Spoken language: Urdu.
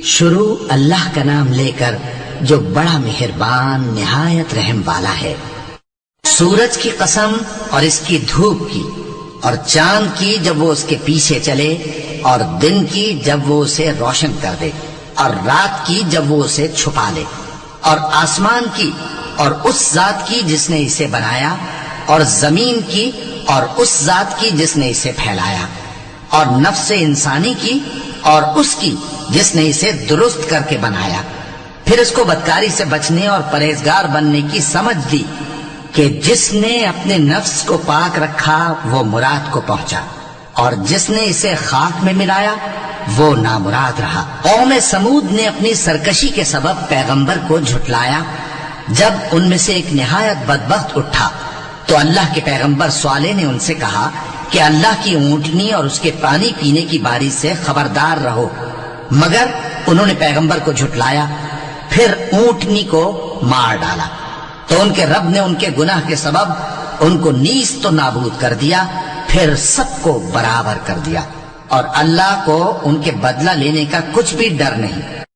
شروع اللہ کا نام لے کر جو بڑا مہربان نہایت رحم والا ہے۔ سورج کی قسم اور اس کی دھوپ کی، اور چاند کی جب وہ اس کے پیچھے چلے، اور دن کی جب وہ اسے روشن کر دے، اور رات کی جب وہ اسے چھپا لے، اور آسمان کی اور اس ذات کی جس نے اسے بنایا، اور زمین کی اور اس ذات کی جس نے اسے پھیلایا، اور نفس انسانی کی اور اس کی جس نے اسے درست کر کے بنایا، پھر اس کو بدکاری سے بچنے اور پرہیزگار بننے کی سمجھ دی کہ جس نے اپنے نفس کو پاک رکھا وہ مراد کو پہنچا، اور جس نے اسے خاک میں ملایا وہ نامراد رہا۔ قوم سمود نے اپنی سرکشی کے سبب پیغمبر کو جھٹلایا۔ جب ان میں سے ایک نہایت بدبخت اٹھا تو اللہ کے پیغمبر صالح نے ان سے کہا کہ اللہ کی اونٹنی اور اس کے پانی پینے کی باری سے خبردار رہو، مگر انہوں نے پیغمبر کو جھٹلایا، پھر اونٹنی کو مار ڈالا تو ان کے رب نے ان کے گناہ کے سبب ان کو نیست و نابود کر دیا، پھر سب کو برابر کر دیا، اور اللہ کو ان کے بدلہ لینے کا کچھ بھی ڈر نہیں۔